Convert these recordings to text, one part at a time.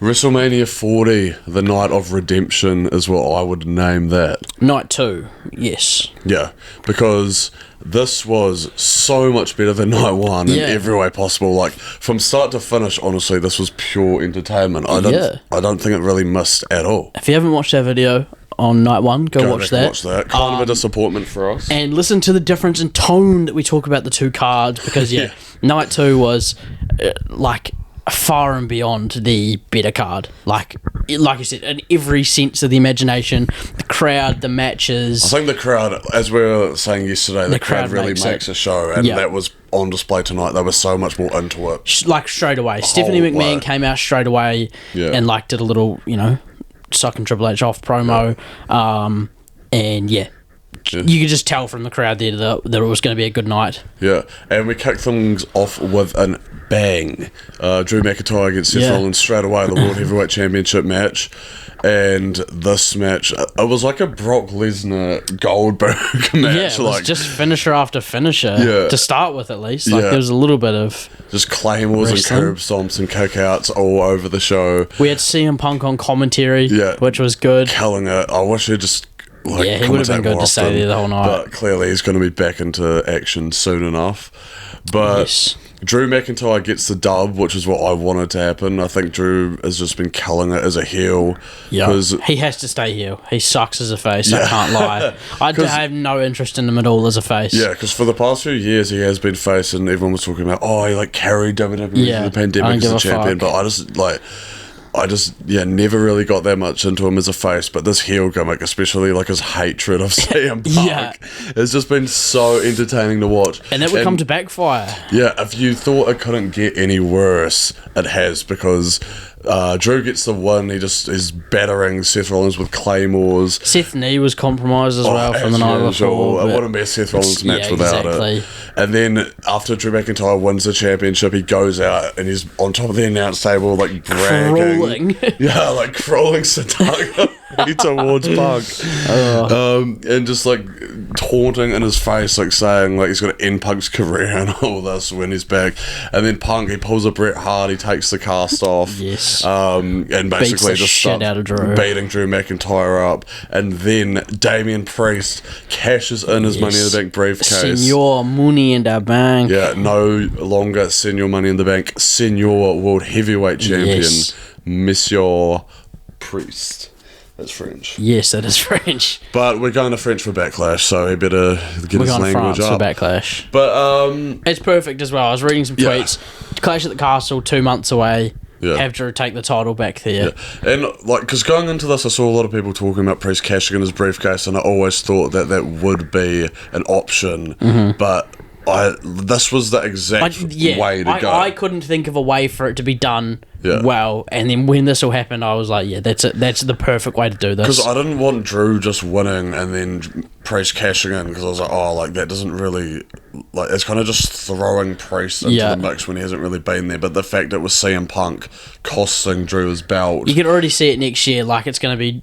WrestleMania 40, the night of redemption, is what I would name that. Night 2, yes. Yeah, because this was so much better than night 1 in every way possible. Like, from start to finish, honestly, this was pure entertainment. I don't think it really missed at all. If you haven't watched that video on night 1, go watch that. Watch that. Kind of a disappointment for us. And listen to the difference in tone that we talk about the two cards, because night 2 was far and beyond the better card. Like you said, in every sense of the imagination, the crowd, the matches. I think the crowd, as we were saying yesterday, the crowd really makes a show, and that was on display tonight. They were so much more into it. Like, straight away. Stephanie McMahon came out straight away and did a little, sucking Triple H off promo. You could just tell from the crowd there that it was going to be a good night. Yeah, and we kicked things off with an bang. Drew McIntyre against Seth Rollins straight away, the World Heavyweight Championship match. And this match, it was like a Brock Lesnar Goldberg match. Yeah, it was just finisher after finisher, to start with at least. There was a little bit of... just claymores and curb stomps and kickouts all over the show. We had CM Punk on commentary, which was good. Killing it. I wish he just... he would have been good to stay there the whole night. But clearly he's going to be back into action soon enough. But Drew McIntyre gets the dub, which is what I wanted to happen. I think Drew has just been killing it as a heel. Yeah, he has to stay heel. He sucks as a face, I can't lie. I have no interest in him at all as a face. Yeah, because for the past few years he has been face, and everyone was talking about, he carried WWE through the pandemic as a champion. But I just never really got that much into him as a face, but this heel gimmick, especially his hatred of CM Punk, has just been so entertaining to watch. And that would come to backfire. Yeah, if you thought it couldn't get any worse, it has, because Drew gets the win. He just is battering Seth Rollins with claymores. Seth's knee was compromised as well from the night before. It wouldn't be a Seth Rollins match without it. And then after Drew McIntyre wins the championship, he goes out and he's on top of the announce table, bragging. Crawling. Crawling Sataka towards Punk. And just taunting in his face, saying he's going to end Punk's career and all this when he's back. And then Punk, he pulls a Bret Hart, he takes the cast off. Yes. And basically just shit out of Drew. Beating Drew McIntyre up. And then Damian Priest cashes in his Money in the Bank briefcase. Senor Money in the Bank. Yeah, no longer Senor Money in the Bank, Senor World Heavyweight Champion, Monsieur Priest. That's French. Yes, that is French. But we're going to French for Backlash, so he better get his language up. We're going to France for Backlash. But it's perfect as well. I was reading some tweets. Clash at the Castle, 2 months away. Have Drew take the title back there. Yeah. And because going into this, I saw a lot of people talking about Priest cashing in his briefcase, and I always thought that would be an option. But this was the exact way to go. I couldn't think of a way for it to be done well, and then when this all happened, I was like, that's it. That's the perfect way to do this. Because I didn't want Drew just winning and then Priest cashing in, because I was like, that doesn't really... it's kind of just throwing Priest into the mix when he hasn't really been there. But the fact it was CM Punk costing Drew his belt... You can already see it next year, it's going to be...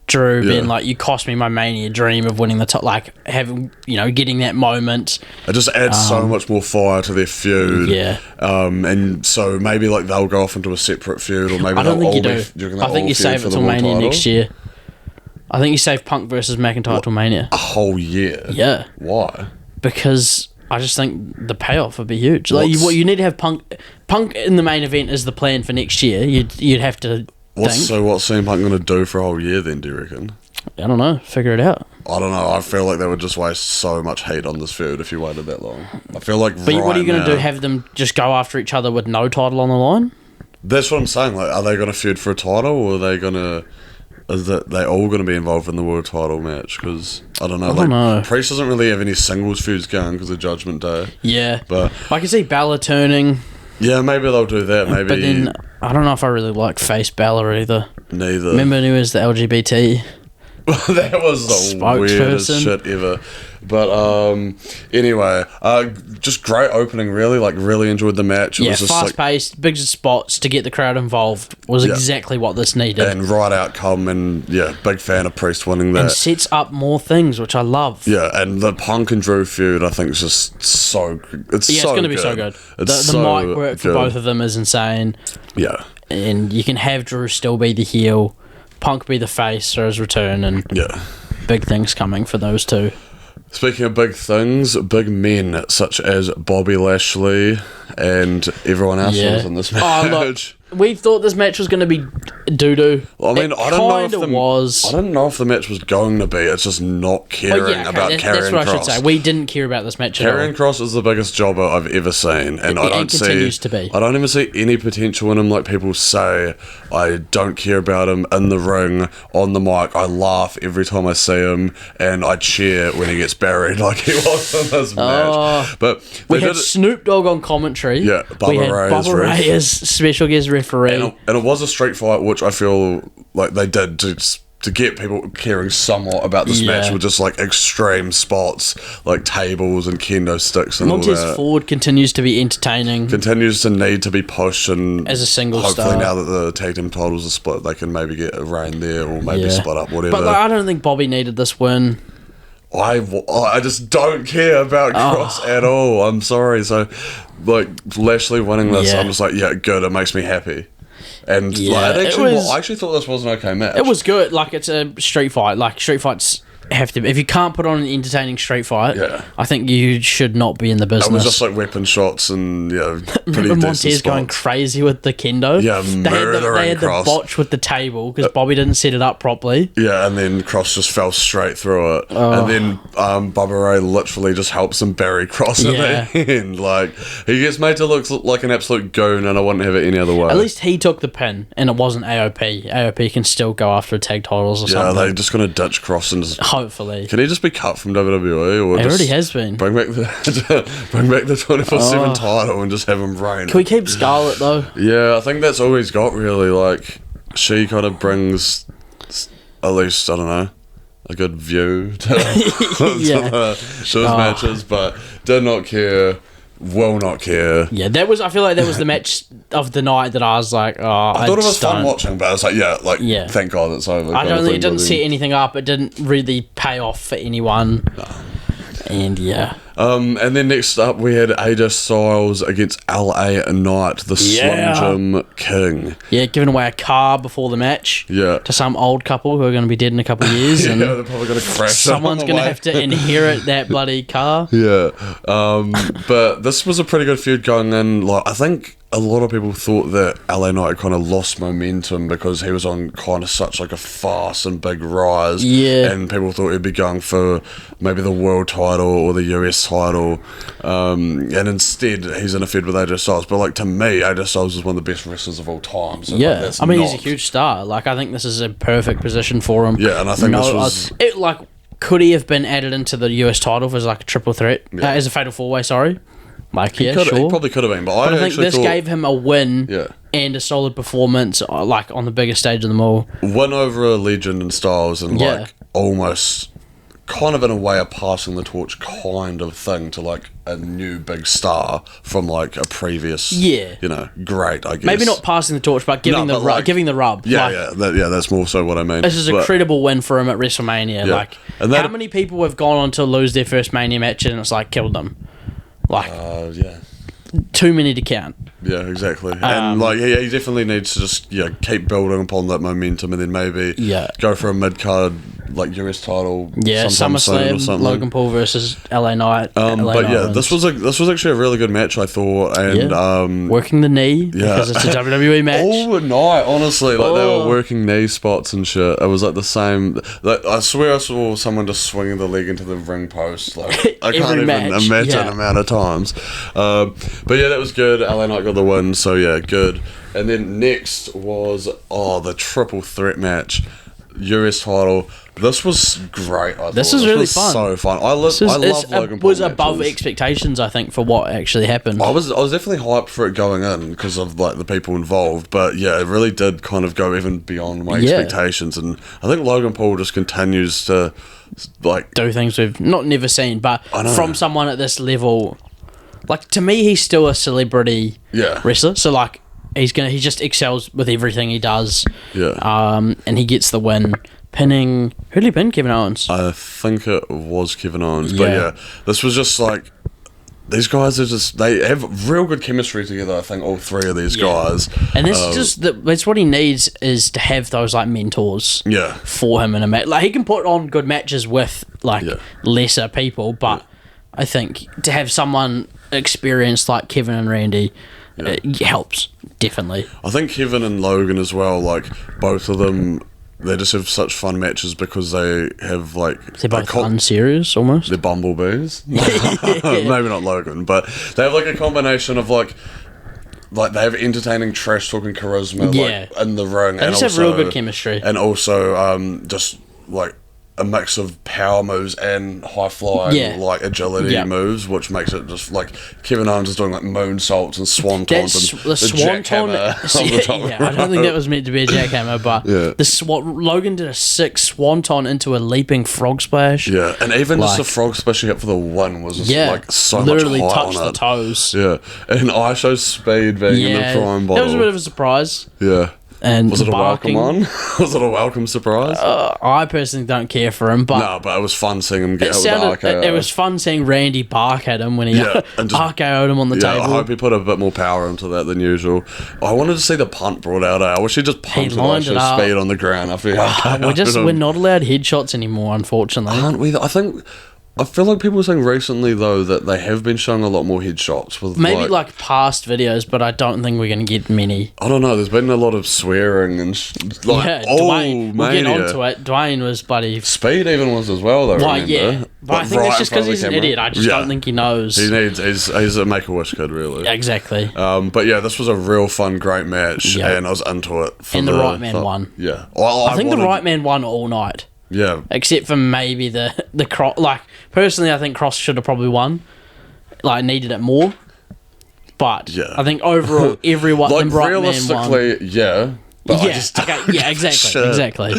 Drew being you cost me my Mania dream of winning the top, having, getting that moment. It just adds so much more fire to their feud. And so maybe they'll go off into a separate feud, or maybe I don't think you do. I think you save it till Mania next year. I think you save Punk versus McIntyre till Mania. A whole year? Yeah. Why? Because I just think the payoff would be huge. What you need to have Punk in the main event is the plan for next year. You'd have to. So what's CM Punk going to do for a whole year then, do you reckon? I don't know. Figure it out. I don't know. I feel like they would just waste so much heat on this feud if you waited that long. I feel like But what are you going to do? Have them just go after each other with no title on the line? That's what I'm saying. Are they going to feud for a title, or are they going to... Is that they all going to be involved in the world title match? Because, I don't know. Priest doesn't really have any singles feuds going because of Judgment Day. Yeah. But I can see Balor turning... Yeah, maybe they'll do that. Maybe. But then, I don't know if I really like face Balor either. Neither. Remember when he was the LGBT? That was the weirdest shit ever. But anyway, just great opening, really. Really enjoyed the match. It was just fast-paced, big spots to get the crowd involved was exactly what this needed. And right outcome, and big fan of Priest winning that. And sets up more things, which I love. Yeah, and the Punk and Drew feud, I think, is just so... It's going to be so good. The mic work for both of them is insane. Yeah. And you can have Drew still be the heel, Punk be the face for his return, and big things coming for those two. Speaking of big things, big men such as Bobby Lashley and everyone else was in this match. We thought this match was going to be doo-doo. Well, I mean, I don't know if the match was going to be. It's just not caring about Karrion Kross. That's what I should say. We didn't care about this match at all. Karrion Kross is the biggest jobber I've ever seen, and I continues to be. I don't even see any potential in him like people say. I don't care about him in the ring, on the mic. I laugh every time I see him, and I cheer when he gets buried like he was in this match. But we had Snoop Dogg on commentary. Yeah, Bubba Ray as special guest referee. And it was a street fight, which I feel like they did to get people caring somewhat about this match with just like extreme spots, like tables and kendo sticks and Montez all that. Ford continues to be entertaining. Continues to need to be pushed, and as a single hopefully star. now that the tag team titles are split, they can maybe get a reign there or maybe split up, whatever. But I don't think Bobby needed this win. I just don't care about Kross at all. I'm sorry. So, like, Lashley winning this, I'm just like, yeah, good. It makes me happy. And I actually thought this was an okay match. It was good. Like, it's a street fight. Like, street fights have to be. If you can't put on an entertaining street fight, I think you should not be in the business. It was just like weapon shots and pretty Montez going crazy with the kendo. Yeah, they had the botch with the table because Bobby didn't set it up properly. Yeah, and then Kross just fell straight through it. And then Bubba Ray literally just helps him bury Kross at the end. Like, he gets made to look like an absolute goon, and I wouldn't have it any other way. At least he took the pin, and it wasn't AOP. AOP can still go after tag titles or something. Yeah, they're just going to ditch Kross and just... Hopefully. Can he just be cut from WWE? Or he already has been. Bring back the 24/7 title and just have him reign. Can we keep Scarlett, though? Yeah, I think that's all he's got, really. Like, she kind of brings, at least, I don't know, a good view to those matches, but did not care. Will not care. Yeah, I feel like that was the match of the night that I was like, I thought it was fun watching, but I was like, thank God it's over. I don't think it didn't set anything up. It didn't really pay off for anyone. No. And and then next up we had AJ Styles against LA Knight, the Slim Jim King. Yeah, giving away a car before the match. Yeah. To some old couple who are going to be dead in a couple of years. And they're probably going to crash. Someone's going to have to inherit that bloody car. Yeah. But this was a pretty good feud going in. Like, I think a lot of people thought that LA Knight kind of lost momentum because he was on kind of such like a fast and big rise. Yeah. And people thought he'd be going for maybe the world title or the US title. And instead, he's in a feud with AJ Styles. But like, to me, AJ Styles is one of the best wrestlers of all time. So I mean, he's a huge star. Like, I think this is a perfect position for him. Yeah, and I think this was... could he have been added into the US title as like a triple threat? As a fatal four-way, sorry. Like, he probably could have been, but I think this gave him a win and a solid performance, like, on the biggest stage of them all. Win over a legend in Styles and, like, almost kind of in a way a passing the torch kind of thing to, like, a new big star from, like, a previous, great, I guess. Maybe not passing the torch, but giving the rub. Yeah, that's more so what I mean. This is a credible win for him at WrestleMania. Yeah. Like, and how many people have gone on to lose their first Mania match and it's, like, killed them? Like, too many to count. Yeah, exactly. And like, he definitely needs to just keep building upon that momentum, and then maybe go for a mid card like US title. Yeah, SummerSlam, Logan Paul versus LA Knight. This was actually a really good match, I thought, and working the knee because it's a WWE match. Overnight, honestly, like they were working knee spots and shit. It was like the same. Like, I swear I saw someone just swinging the leg into the ring post. Like, I can't even imagine the amount of times. But yeah, that was good. LA Knight got the win, so yeah, good. And then next was the triple threat match, US title. This was great. This was really fun. So fun. I love Logan Paul. Was above expectations, I think, for what actually happened. I was definitely hyped for it going in because of like the people involved. But yeah, it really did kind of go even beyond my expectations. And I think Logan Paul just continues to like do things we've never seen, but from someone at this level. Like, to me, he's still a celebrity wrestler. So, like, he just excels with everything he does. Yeah. And he gets the win, pinning... Who did he pin? Kevin Owens? I think it was Kevin Owens. But, yeah, this was just, like... these guys they have real good chemistry together. I think all three of these guys, and that's what he needs, is to have those like mentors. For him in a match. Like, he can put on good matches with like lesser people, but I think to have someone experienced like Kevin and Randy, it helps definitely. I think Kevin and Logan as well. Like, both of them, they just have such fun matches because they have like... They're both unserious, almost. They're bumblebees. Maybe not Logan, but they have like a combination of like they have entertaining trash talking charisma like in the ring. They just have real good chemistry. And also just like a mix of power moves and high flying like agility moves, which makes it just like Kevin Owens is doing like moonsaults and swantons and the swanton. I don't think that was meant to be a jackhammer, but Logan did a sick swanton into a leaping frog splash. Yeah, and even just the frog splash he hit for the win was just like so literally much height touched on the it. toes. Yeah, and ISO's speed being in the prime bottle. That was a bit of a surprise. Yeah. And was it a welcome one? Was it a welcome surprise? I personally don't care for him, but no, but it was fun seeing him get hit with the RKO. It was fun seeing Randy bark at him when he RKO'd him on the table. I hope he put a bit more power into that than usual. I wanted to see the punt brought out. I wish he just pumped with speed on the ground after we're not allowed headshots anymore, unfortunately. Aren't we? I feel like people were saying recently, though, that they have been showing a lot more headshots. With maybe like past videos, but I don't think we're going to get many. I don't know. There's been a lot of swearing and Dwayne. We'll get onto it. Dwayne was bloody... Speed even was as well, though, remember? But I think that's just because he's an idiot. I just don't think he knows. He's a Make-A-Wish kid, really. Exactly. But yeah, this was a real fun, great match, and I was into it. And the right man won. Yeah. I think the right man won all night. Yeah. Except for maybe the Cross. Like, personally, I think Cross should have probably won. Like, needed it more. But I think overall, everyone, like, the right man won. Realistically, but exactly.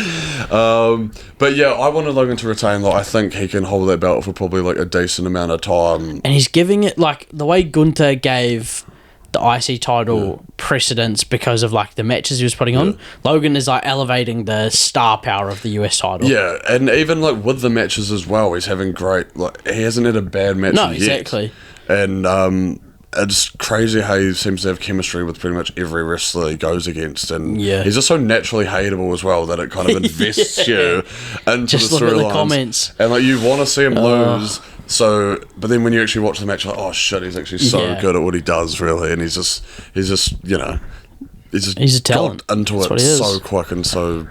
But yeah, I wanted Logan to retain. Like, I think he can hold that belt for probably like a decent amount of time. And he's giving it, like, the way Gunther gave the IC title precedence because of like the matches he was putting on. Logan is like elevating the star power of the US title. Yeah, and even like with the matches as well, he's having great. Like, he hasn't had a bad match yet. Exactly. And it's crazy how he seems to have chemistry with pretty much every wrestler he goes against, and he's just so naturally hateable as well that it kind of invests you into just the look at the storylines. comments, and like you want to see him lose. So, but then when you actually watch the match, you're like, oh shit, he's actually so good at what he does, really, and he's just he's a talent into it so quick, and so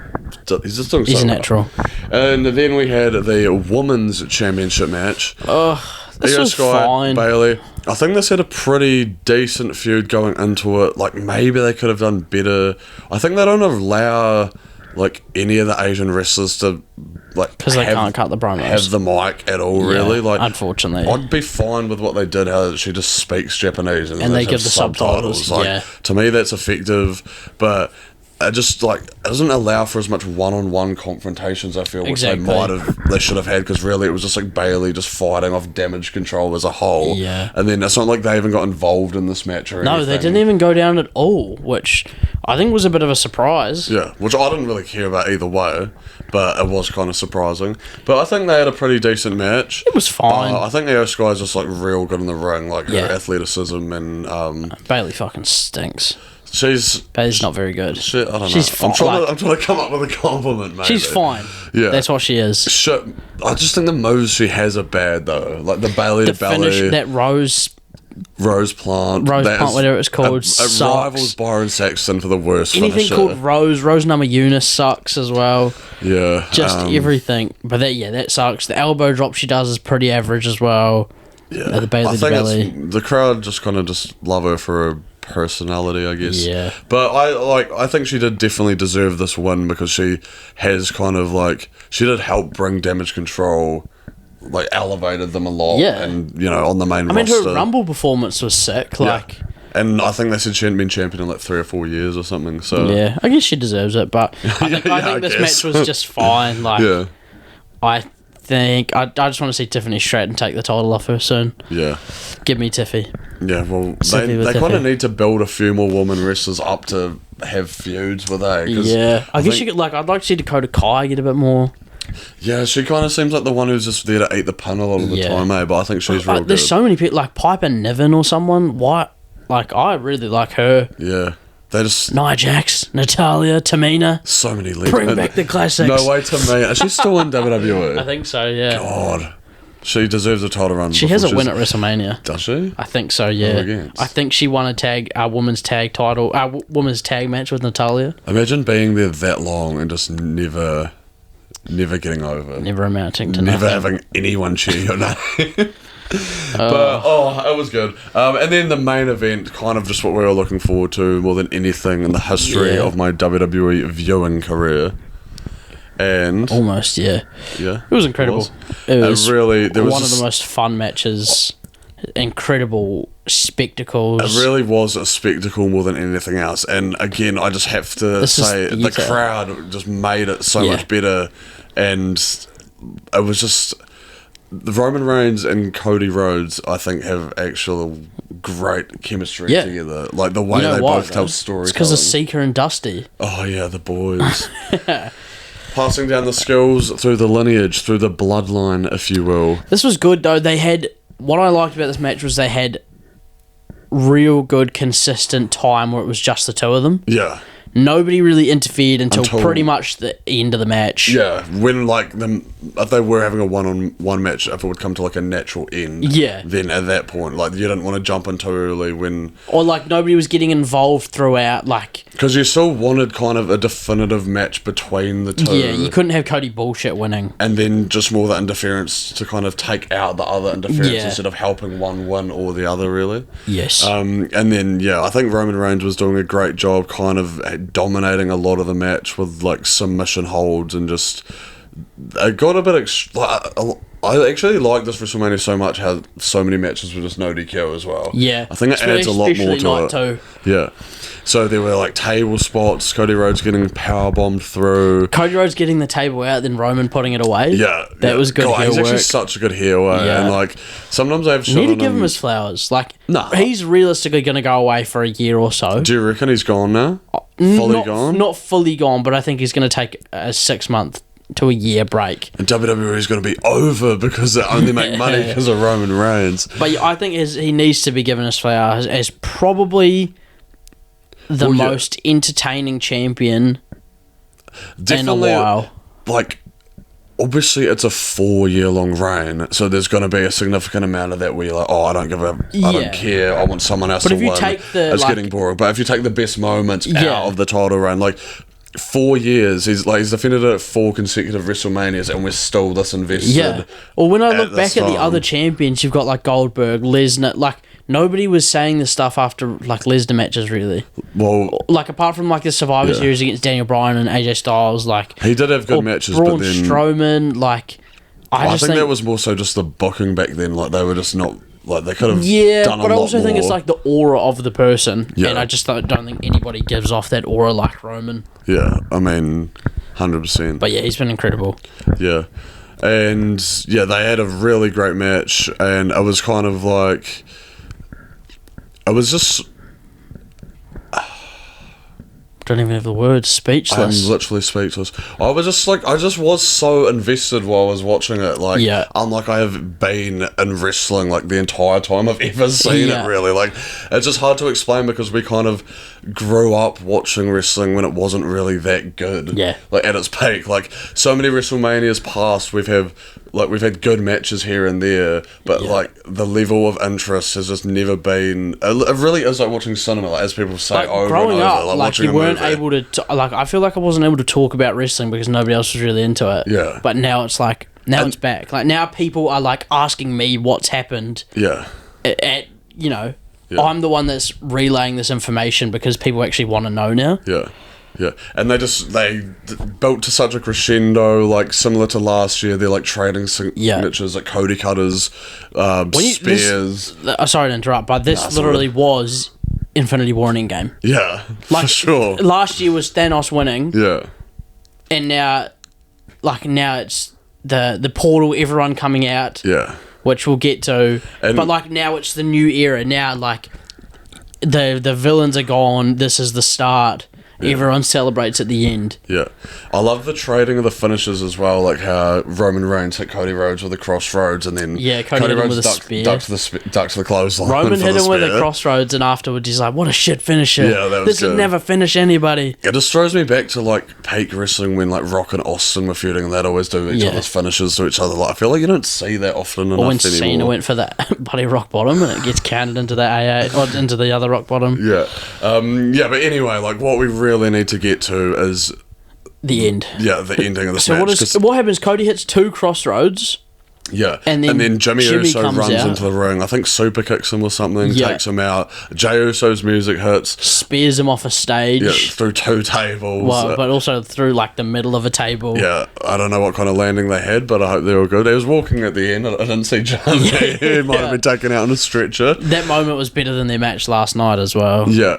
he's just doing he's so natural. Well. And then we had the women's championship match. This was fine. Bailey. I think this had a pretty decent feud going into it. Like, maybe they could have done better. I think they don't allow like any of the Asian wrestlers to like because they can't cut the promos, have the mic at all. Really, like, unfortunately, I'd be fine with what they did. How she just speaks Japanese and they give the subtitles. Like, to me, that's effective, but it just like it doesn't allow for as much one-on-one confrontations, I feel, which they should have had, because really it was just like Bailey just fighting off Damage Control as a whole. And then it's not like they even got involved in this match or anything. No, they didn't even go down at all, which I think was a bit of a surprise. Yeah, which I didn't really care about either way, but it was kind of surprising. But I think they had a pretty decent match. It was fine. I think the Oscar's just like real good in the ring, like her athleticism, and Bailey fucking stinks. Bailey's not very good. I don't know. She's fine. I'm trying to come up with a compliment, mate. She's fine. Yeah, that's what she is. Shit. I just think the moves she has are bad though. Like the Bailey to belly, finish, that Rose plant, whatever it's called, it rivals Byron Saxton for the worst anything finisher. Called Rose number Eunice sucks as well. Yeah, just everything. But that sucks. The elbow drop she does is pretty average as well. Yeah, the Bailey I think belly. The crowd just kind of just love her for her personality, I guess. Yeah. But I think she did definitely deserve this win, because she has kind of like, she did help bring Damage Control, like elevated them a lot. Yeah. And on the main roster. I mean, her Rumble performance was sick. Like, and I think they said she hadn't been champion in like 3 or 4 years or something. So yeah, I guess she deserves it. But I think this match was just fine. Like, I just want to see Tiffany Stratton take the title off her soon. Yeah. Give me Tiffy. Yeah, well, they kind of need to build a few more women wrestlers up to have feuds with, I guess you could, like, I'd like to see Dakota Kai get a bit more. Yeah, she kind of seems like the one who's just there to eat the pun a lot of the time, eh? But I think she's real good. There's so many people, like Piper Niven or someone. Why? Like, I really like her. Yeah. They just... Nia Jax, Natalya, Tamina. So many legends. Bring back the classics. No way, Tamina. She's still in WWE. I think so, yeah. God. She deserves a title run. She has a win at WrestleMania. Does she? I think so, yeah. I think she won a women's tag title, women's tag match with Natalya. Imagine being there that long and just never getting over. Never amounting to never nothing. having anyone cheer your name. But it was good. And then the main event, kind of just what we were looking forward to more than anything in the history of my WWE viewing career. And almost, yeah. It was incredible. It was really one of the most fun matches. Incredible spectacles. It really was a spectacle more than anything else. And again, I just have to say the crowd just made it so much better. And it was just the Roman Reigns and Cody Rhodes, I think, have actual great chemistry together. Like the way they both tell stories. It's because of Seeker and Dusty. Oh yeah, the boys. Passing down the skills through the lineage, through the bloodline, if you will. This was good though. What I liked about this match was they had real good, consistent time where it was just the two of them. Yeah. Nobody really interfered until pretty much the end of the match. Yeah, when if they were having a one-on-one match, if it would come to like a natural end, then at that point, like you didn't want to jump in too early or like nobody was getting involved throughout, like because you still wanted kind of a definitive match between the two. Yeah, you couldn't have Cody bullshit winning, and then just more the interference to kind of take out the other interference instead of helping one win or the other, really. Yes. And then I think Roman Reigns was doing a great job, kind of dominating a lot of the match with like submission holds and just it got a bit I actually like this WrestleMania so much how so many matches were just no DQ as well. Yeah, I think it adds a lot more to it. Too. Yeah, so there were like table spots, Cody Rhodes getting power bombed through, Cody Rhodes getting the table out, then Roman putting it away. Yeah, that was good. God, he's actually such a good heel, and like sometimes I've need to give him his flowers. Like, he's realistically going to go away for a year or so. Do you reckon he's gone now? Fully gone? Not fully gone, but I think he's going to take a 6-month to a year break. And WWE is going to be over because they only make money because of Roman Reigns. But I think he needs to be given his flowers as probably the most entertaining champion in a while. Like, obviously it's a 4-year-long reign, so there's going to be a significant amount of that where you're like, I don't care, I want someone else to win. It's getting boring. But if you take the best moments out of the title reign, like 4 years, he's defended it at 4 consecutive WrestleManias, and we're still this invested. Yeah. Well, when I look back at the other champions, you've got like Goldberg, Lesnar, like nobody was saying this stuff after like Lesnar matches, really. Well, like apart from like the Survivor Series against Daniel Bryan and AJ Styles, like he did have good matches, Braun but then Strowman, like I think that was more so just the booking back then. Like they were just not. Like they could have done a lot more. But I also think it's like the aura of the person, and I just don't think anybody gives off that aura like Roman. Yeah, I mean, 100%. But yeah, he's been incredible. Yeah, and they had a really great match, and it was kind of like, it was just. Don't even have the words. Speechless. I'm literally speechless. I was so invested while I was watching it. Like, unlike I have been in wrestling like the entire time I've ever seen it. Really, like it's just hard to explain because we kind of grew up watching wrestling when it wasn't really that good. Yeah, like at its peak. Like so many WrestleManias past, we've had good matches here and there, but like the level of interest has just never been. It really is like watching cinema, like, as people say like, over growing and over. Up, like you weren't able to like. I feel like I wasn't able to talk about wrestling because nobody else was really into it. Yeah, but now it's like it's back. Like now people are like asking me what's happened. Yeah, I'm the one that's relaying this information because people actually want to know now. Yeah. Yeah, and they built to such a crescendo, like similar to last year. They're like trading signatures, like Cody Cutters, spears. Sorry to interrupt, but this literally was Infinity War and Endgame. Yeah, like, for sure. Last year was Thanos winning. Yeah, and now it's the portal, everyone coming out. Yeah, which we'll get to. But like now it's the new era. Now like the villains are gone. This is the start. everyone celebrates at the end. Yeah. I love the trading of the finishes as well, like how Roman Reigns hit Cody Rhodes with the crossroads, and then Cody hit him with a spear. ducked the clothesline. Roman hit him with a crossroads, and afterwards he's like, what a shit finisher. Yeah, that was this would never finish anybody. It just throws me back to like peak wrestling when like Rock and Austin were feuding, and they'd always do each other's finishes to each other. Like, I feel like you don't see that often enough when anymore. Cena went for that bloody rock bottom, and it gets counted into the AA or into the other rock bottom. Yeah. But anyway, like what we really need to get to is the end. Yeah, the ending of this match. So what happens? Cody hits 2 crossroads. Yeah, and then Jimmy Uso runs out into the ring. I think super kicks him or something, takes him out. Jey Uso's music hits. Spears him off a stage. Yeah, through 2 tables. Well, but also through like the middle of a table. Yeah, I don't know what kind of landing they had, but I hope they were good. He was walking at the end. I didn't see Johnny. He might have been taken out on a stretcher. That moment was better than their match last night as well. Yeah.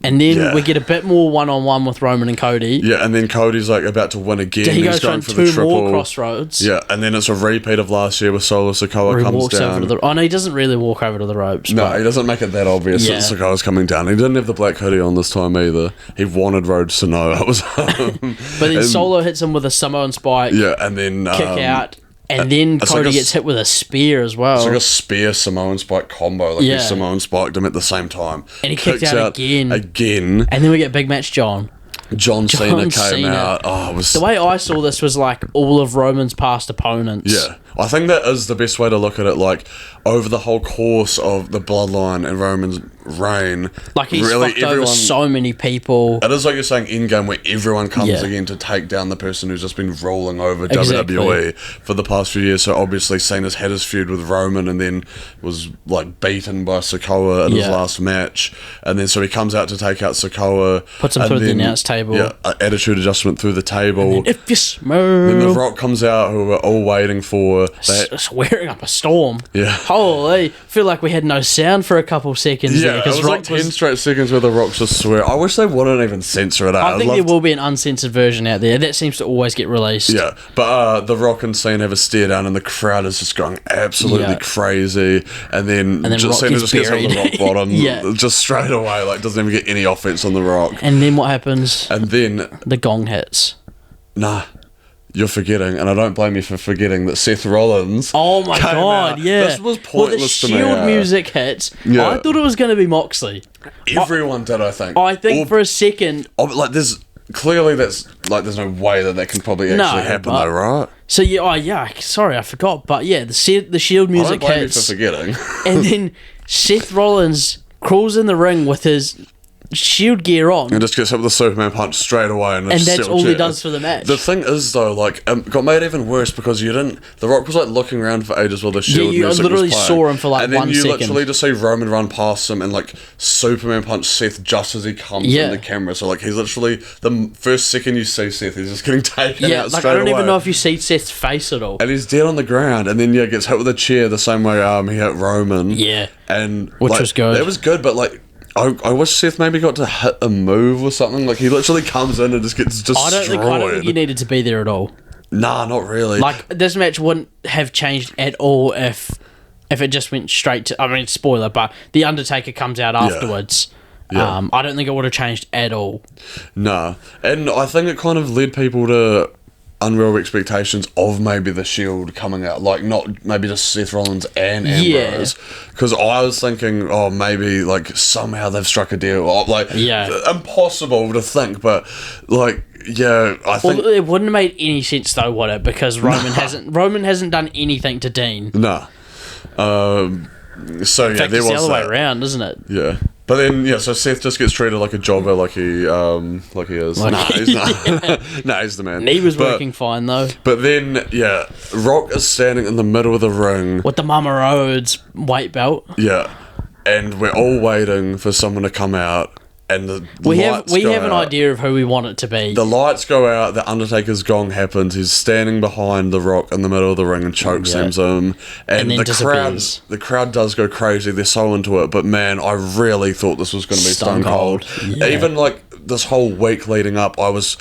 And then we get a bit more one-on-one with Roman and Cody. Yeah, and then Cody's like about to win again. He goes going for the triple. 2 more crossroads. Yeah, and then it's a repeat of last year with Solo Sikoa comes down. No, he doesn't really walk over to the ropes. No, he doesn't make it that obvious that Sikoa's coming down. He didn't have the black hoodie on this time either. He wanted Rhodes to know it was him. But then Solo hits him with a Samoan spike. Yeah, and then kick out. And then Cody gets hit with a spear as well. It's like a spear Samoan spike combo. Like he Samoan spiked him at the same time. And he kicked out again. And then we get big match John Cena came out. Oh, it was... The way I saw this was like all of Roman's past opponents. Yeah. I think that is the best way to look at it. Like, over the whole course of the Bloodline and Roman's reign, like he's really fucked over so many people. It is like you're saying ENDGAME, where everyone comes again to take down the person who's just been rolling over WWE for the past few years. So obviously Cena's had his feud with Roman and then was like beaten by Sikoa in his last match, and then so he comes out to take out Sikoa, puts him through the announce table. Yeah, attitude adjustment through the table. And then, if you smell. Then The Rock comes out, who we're all waiting for. Swearing up a storm. Yeah. Holy, feel like we had no sound for a couple seconds there. It was like 10 straight seconds where The Rock's just swear. I wish they wouldn't even censor it out. I think there will be an uncensored version out there. That seems to always get released. Yeah, but The Rock and Cena have a stare down and the crowd is just going absolutely crazy. And then just Cena just gets on the rock bottom just straight away. Like, doesn't even get any offense on The Rock. And then what happens? And then the gong hits. Nah. You're forgetting, and I don't blame you for forgetting, that Seth Rollins. Oh my god, yeah. This was pointless to me. The Shield music hits. Yeah. I thought it was going to be Moxley. Everyone did, I think. I think for a second. Like, there's no way that can probably actually happen, though, right? So sorry, I forgot, but yeah, the Shield music I don't blame hits. You for forgetting. And then Seth Rollins crawls in the ring with his Shield gear on and just gets hit with a Superman punch straight away, and that's all he does for the match. The thing is, though, like, got made even worse because The Rock was like looking around for ages while the Shield music was playing. You literally saw him for like 1 second. And then you literally just see Roman run past him and like Superman punch Seth just as he comes in the camera. So like he's literally the first second you see Seth, he's just getting taken out straight away. I don't even know if you see Seth's face at all. And he's dead on the ground, and then gets hit with a chair the same way he hit Roman. Yeah, and which was good. That was good, but like. I wish Seth maybe got to hit a move or something. Like, he literally comes in and just gets destroyed. I don't think he needed to be there at all. Nah, not really. Like, this match wouldn't have changed at all if it just went straight to... I mean, spoiler, but The Undertaker comes out afterwards. Yeah. I don't think it would have changed at all. Nah. And I think it kind of led people to unreal expectations of maybe the Shield coming out, like not maybe just Seth Rollins and Ambrose, because I was thinking, maybe like somehow they've struck a deal, impossible to think, but like I think it wouldn't have made any sense though, would it? Because Roman hasn't done anything to Dean. Nah. So in fact, it's the other way around, isn't it? Yeah. But then, so Seth just gets treated like a jobber, like he is. He's not. Nah, he's the man. And he was working fine, though. But then, Rock is standing in the middle of the ring. With the Mama Rhodes weight belt. Yeah. And we're all waiting for someone to come out. And we have an idea of who we want it to be. The lights go out, the Undertaker's gong happens, he's standing behind The Rock in the middle of the ring and chokeslams him. And the crowd does go crazy, they're so into it, but man, I really thought this was going to be Stone Cold. Yeah. Even like this whole week leading up, I was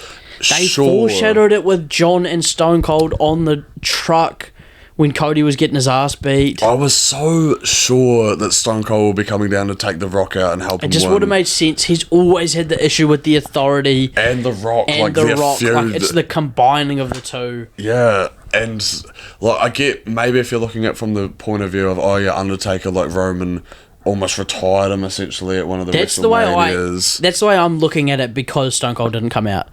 They foreshadowed it with John and Stone Cold on the truck when Cody was getting his ass beat. I was so sure that Stone Cold would be coming down to take The Rock out and help him. It just would have made sense. He's always had the issue with the Authority and The Rock, and The Rock. Like, it's the combining of the two. Yeah, and like I get maybe if you're looking at it from the point of view of Undertaker, like Roman almost retired him essentially at one of the WrestleManias. That's the way I'm looking at it because Stone Cold didn't come out.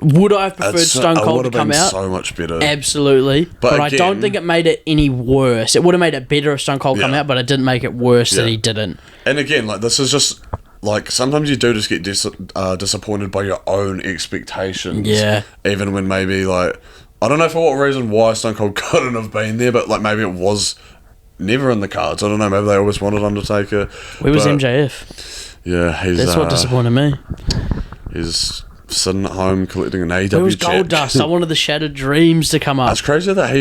Would I have preferred Stone Cold to come out? So much better. Absolutely. But again, I don't think it made it any worse. It would have made it better if Stone Cold come out, but it didn't make it worse that he didn't. And again, like this is just like sometimes you do just get disappointed by your own expectations. Yeah. Even when maybe like I don't know for what reason why Stone Cold couldn't have been there, but like maybe it was never in the cards. I don't know. Maybe they always wanted Undertaker. Where was MJF? Yeah, that's what disappointed me. He's sitting at home collecting an AW Where was check. Goldust? I wanted the Shattered Dreams to come up. It's crazy that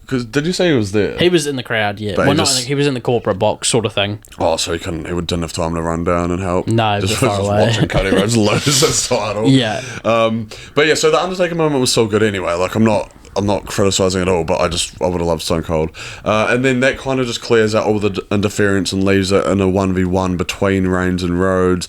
because did you say he was there? He was in the crowd, yeah. But he was in the corporate box sort of thing. Oh, so he didn't have time to run down and help. No, just far away. Watching Cody Rhodes lose his title. Yeah. But yeah, so the Undertaker moment was so good anyway. Like I'm not criticising at all, but I would have loved Stone Cold. And then that kind of just clears out all the interference and leaves it in a 1v1 between Reigns and Rhodes.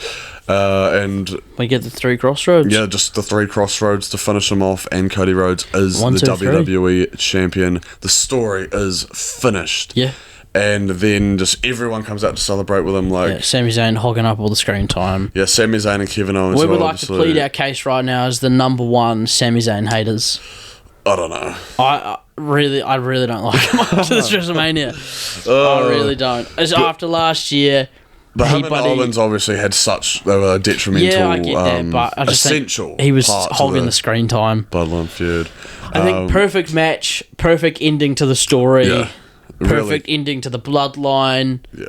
And we get the 3 crossroads. Yeah, just the 3 crossroads to finish him off, and Cody Rhodes is the WWE champion. The story is finished. Yeah. And then just everyone comes out to celebrate with him. Like Sami Zayn hogging up all the screen time. Yeah, Sami Zayn and Kevin Owens. We would like to plead our case right now as the number 1 Sami Zayn haters. I don't know. I really don't like him after this WrestleMania. I really don't. As after last year. But him and Owens obviously had they were detrimental. Yeah, I get that, but I just essential think he was hogging the screen time. Bloodline feud. I think perfect match, perfect ending to the story, perfect ending to the bloodline. Yeah.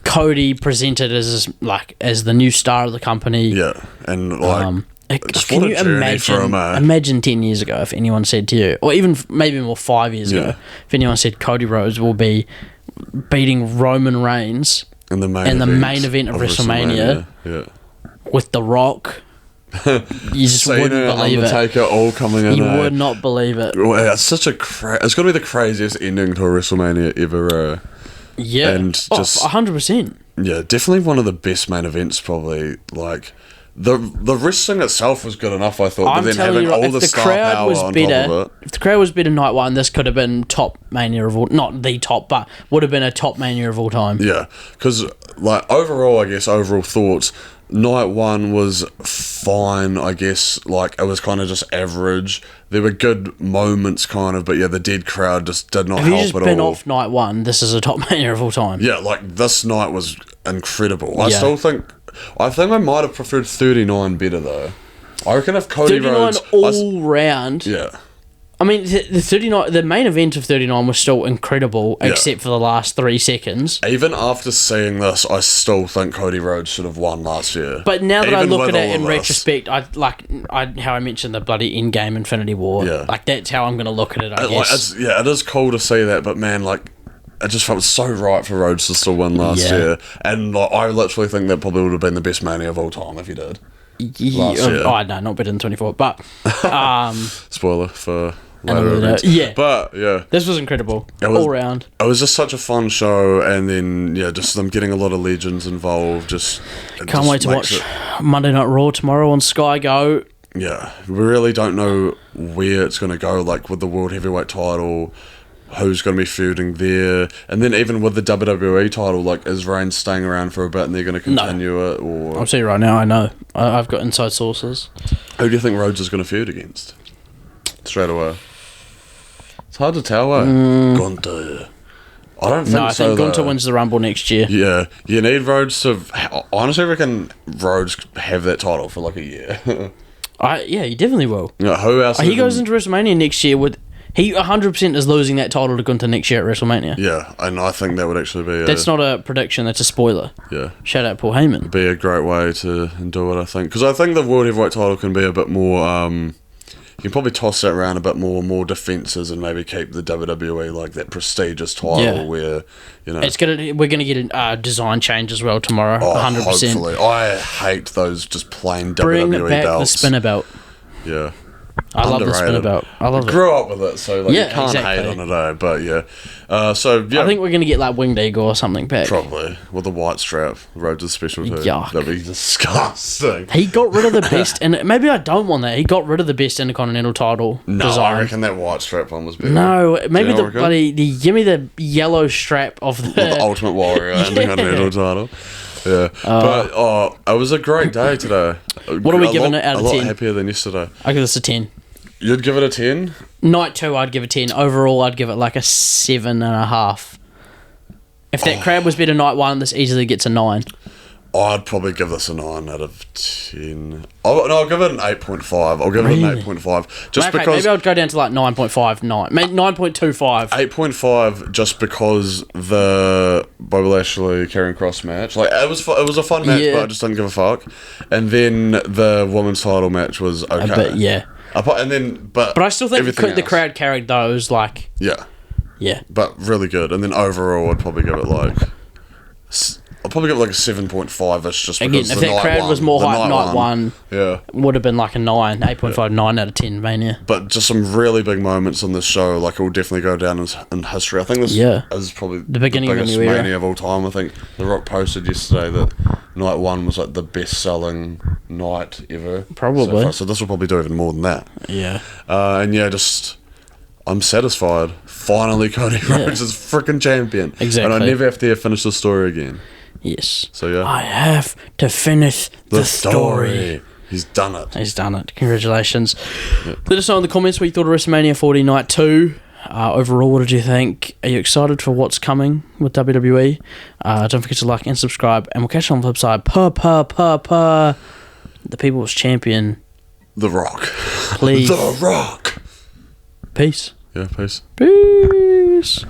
Cody presented as the new star of the company. Yeah, and like. Can you imagine 10 years ago if anyone said to you, or even maybe more 5 years ago, if anyone said Cody Rhodes will be beating Roman Reigns in the main event of WrestleMania with The Rock, you just wouldn't believe Undertaker all coming in. You would not believe it. Well, it's such it's going to be the craziest ending to a WrestleMania ever. Yeah, and just 100%. Yeah, definitely one of the best main events. Probably like. The wrestling itself was good enough, I thought, but then having all the star power on top of it. If the crowd was better night 1, this could have been top Mania of all... Not the top, but would have been a top Mania of all time. Yeah, because like overall thoughts, night 1 was fine, I guess. Like, it was kind of just average. There were good moments, kind of, but yeah, the dead crowd just did not help at all. If you just been off night 1, this is a top Mania of all time. Yeah, like, this night was incredible. I think I might have preferred 39 better, though. I reckon if Cody 39 Rhodes... all round... Yeah. I mean, the main event of 39 was still incredible, except for the last 3 seconds. Even after seeing this, I still think Cody Rhodes should have won last year. But now that I look at it in retrospect, how I mentioned the bloody ENDGAME Infinity War. Yeah. Like, that's how I'm going to look at it, I guess. It is cool to see that, but man, like... It just felt so right for Rhodes to still win last year. And like, I literally think that probably would have been the best Mania of all time if he did. Last year. Oh, no, not better than 24. But... Spoiler for later events. Yeah. But, yeah. This was incredible. All round. It was just such a fun show. And then, just them getting a lot of legends involved. Can't wait to watch Monday Night Raw tomorrow on Sky Go. Yeah. We really don't know where it's going to go. Like, with the World Heavyweight title... Who's going to be feuding there, and then even with the WWE title, like, is Reigns staying around for a bit and they're going to continue it? Or I'll tell you right now, I know. I've got inside sources. Who do you think Rhodes is going to feud against? Straight away. It's hard to tell, Gunther. I don't think so. I think Gunther wins the Rumble next year. Yeah, you need Rhodes to... Honestly, I reckon Rhodes have that title for like a year. Yeah, he definitely will. Yeah, who else? He goes into WrestleMania next year with... He 100% is losing that title to Gunther next year at WrestleMania. Yeah, and I think that would actually be... That's not a prediction, that's a spoiler. Yeah. Shout out Paul Heyman. Be a great way to do it, I think. Because I think the World Heavyweight title can be a bit more... you can probably toss that around a bit more defences and maybe keep the WWE like that prestigious title where, we're going to get a design change as well tomorrow, 100%. Hopefully. I hate those just plain WWE belts. Bring back the spinner belt. Yeah. I love the spin about. I love it. Grew up with it, so like, Yeah, you can't exactly. hate on it, eh? But yeah. So yeah. I think we're going to get like Winged Eagle or something back. Probably. With the white strap. Road to the special too. Yuck. That'd be disgusting. He got rid of the best, and maybe I don't want that. He got rid of the best Intercontinental title No, design. I reckon that white strap one was better. No, maybe you the reckon? bloody give me the yellow strap of The Ultimate Warrior and the Intercontinental title. Yeah. But it was a great day today. What are we giving it out of 10? A lot happier than yesterday. I give this a 10. You'd give it a 10? Night 2, I'd give a 10. Overall, I'd give it like a 7.5. If that crowd was better night 1, this easily gets a 9. I'd probably give this a 9 out of 10. I'll give it an 8.5. I'll give it an 8.5. Just Okay, because... maybe I'd go down to like 9.5, 9. Maybe 9.25. 8.5 just because the Bobby Lashley Karrion Kross match, like it was a fun match, Yeah. but I just didn't give a fuck. And then the women's title match was okay. But yeah. But I still think everything the else. crowd carried those, like... Yeah, Yeah. but really good. And then overall, I'd probably give it like... I'll probably give it like a 7.5ish just because Again, if that crowd was more hype night 1, yeah, would have been like a 9, 8.5, 9 out of 10, Mania. But just some really big moments on this show, like it will definitely go down in history. I think this is probably the beginning of a biggest new era. Mania of all time. I think The Rock posted yesterday that night 1 was like the best-selling night ever. Probably. So this will probably do even more than that. Yeah. And yeah, just... I'm satisfied. Finally, Cody Rhodes is freaking champion. Exactly. And I never have to finish the story again. Yes. So yeah. I have to finish the story. He's done it. He's done it. Congratulations. Let us know in the comments what you thought of WrestleMania 40 Night 2. Overall, what did you think? Are you excited for what's coming with WWE? Don't forget to like and subscribe. And we'll catch you on the flip side. The People's Champion. The Rock. Please. The Rock. Peace. Yeah, peace. Peace.